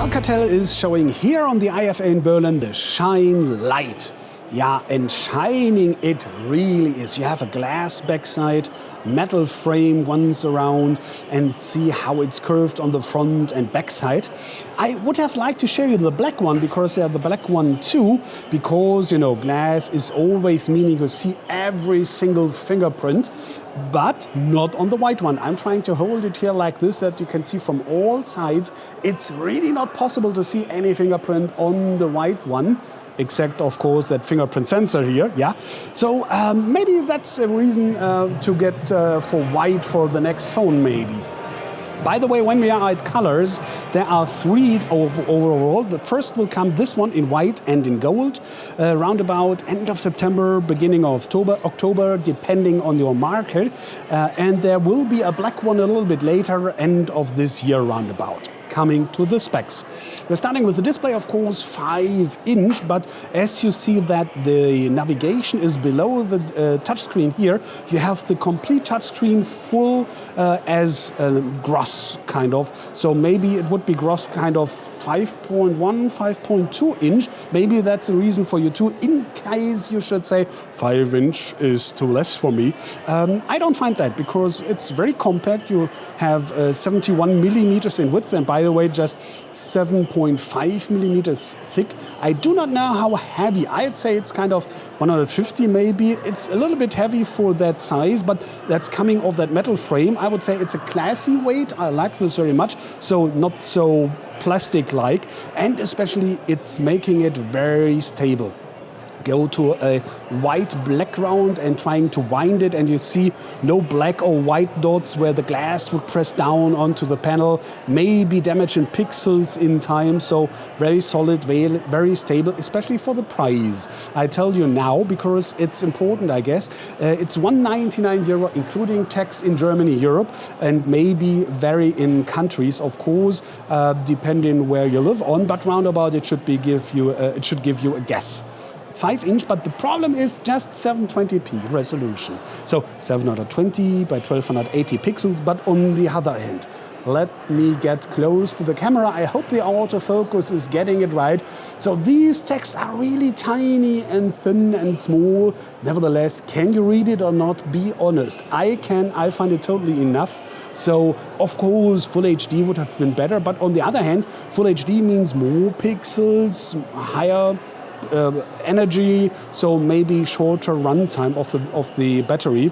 Alcatel is showing here on the IFA in Berlin the Shine Lite. Yeah, and shining it really is. You have a glass backside, metal frame once around, and see how it's curved on the front and backside. I would have liked to show you the black one because the black one too, because you know glass is always meaning you see every single fingerprint, but not on the white one. I'm trying to hold it here like this that you can see from all sides. It's really not possible to see any fingerprint on the white one, except of course that fingerprint sensor here, yeah. So maybe that's a reason to get for white for the next phone maybe. By the way, when we are at colors, there are three overall. The first will come this one in white and in gold, round about end of September, beginning of October, depending on your market. And there will be a black one a little bit later, end of this year roundabout. Coming to the specs. We're starting with the display, of course, 5-inch, but as you see that the navigation is below the touchscreen here, you have the complete touchscreen full as gross kind of. So maybe it would be gross kind of 5.1, 5.2 inch. Maybe that's a reason for you too, in case you should say 5-inch is too less for me. I don't find that because it's very compact. You have 71 millimeters in width, and by the way, just 7.5 millimeters thick. I do not know how heavy. I'd say it's kind of 150 maybe. It's a little bit heavy for that size, but that's coming off that metal frame. I would say it's a classy weight. I like this very much. So not so plastic-like, and especially it's making it very stable. Go to a white background and trying to wind it, and you see no black or white dots where the glass would press down onto the panel, maybe damaging pixels in time. So very solid, very stable, especially for the price. I tell you now because it's important, I guess. It's €199 including tax in Germany, Europe, and maybe vary in countries, of course, depending where you live on. But roundabout, it should give you a guess. 5-inch, but the problem is just 720p resolution. So 720 by 1280 pixels, but on the other end. Let me get close to the camera. I hope the autofocus is getting it right. So these texts are really tiny and thin and small. Nevertheless, can you read it or not? Be honest. I can. I find it totally enough. So of course, Full HD would have been better, but on the other hand, Full HD means more pixels, higher energy, so maybe shorter runtime of the battery.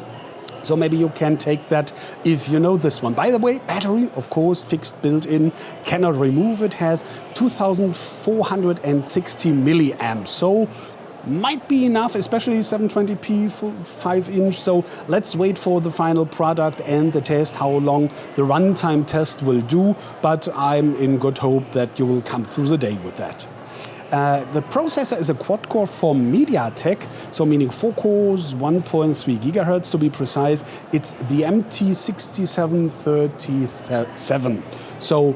So maybe you can take that if you know this one. By the way, battery, of course, fixed built-in, cannot remove it, has 2460 milliamps. So might be enough, especially 720p for 5-inch. So let's wait for the final product and the test, how long the runtime test will do. But I'm in good hope that you will come through the day with that. The processor is a quad-core from MediaTek, so meaning 4 cores, 1.3 gigahertz to be precise. It's the MT6737. So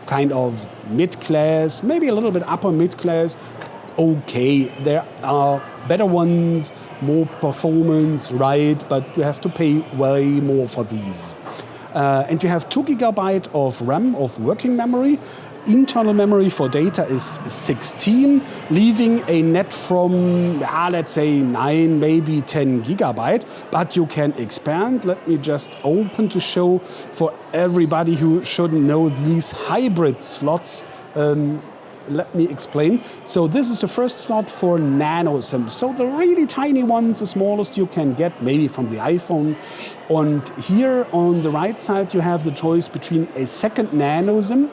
kind of mid-class, maybe a little bit upper mid-class. Okay, there are better ones, more performance, right, but you have to pay way more for these. And you have 2 GB of RAM, of working memory. Internal memory for data is 16, leaving a net from, let's say 9, maybe 10 GB, but you can expand. Let me just open to show for everybody who shouldn't know these hybrid slots. Let me explain. So this is the first slot for nano SIM. So the really tiny ones, the smallest you can get, maybe from the iPhone. And here on the right side, you have the choice between a second nano SIM,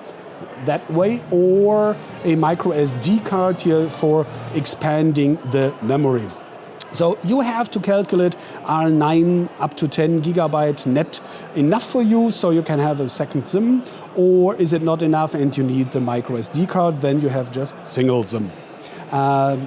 that way, or a micro SD card here for expanding the memory. So you have to calculate, are 9 up to 10 GB net enough for you so you can have a second SIM, or is it not enough and you need the micro SD card, then you have just single SIM.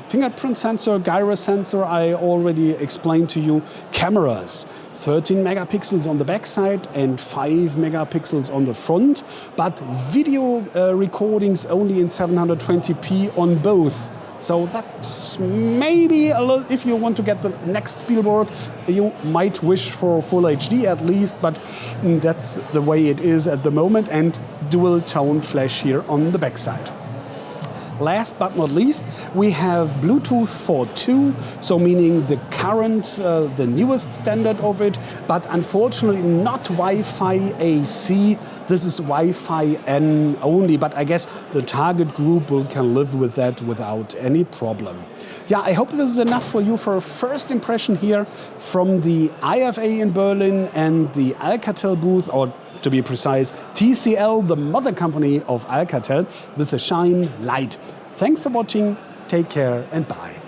Fingerprint sensor, gyro sensor, I already explained to you. Cameras, 13 megapixels on the back side and 5 megapixels on the front, but video recordings only in 720p on both So that's maybe a little, if you want to get the next Spielberg, you might wish for full HD at least, but that's the way it is at the moment, and dual tone flash here on the backside. Last but not least, we have Bluetooth 4.2, so meaning the current, the newest standard of it, but unfortunately not Wi-Fi AC. This is Wi-Fi N only, but I guess the target group can live with that without any problem. Yeah, I hope this is enough for you for a first impression here from the IFA in Berlin and the Alcatel booth, or to be precise, TCL, the mother company of Alcatel, with the Shine Lite. Thanks for watching, take care and bye.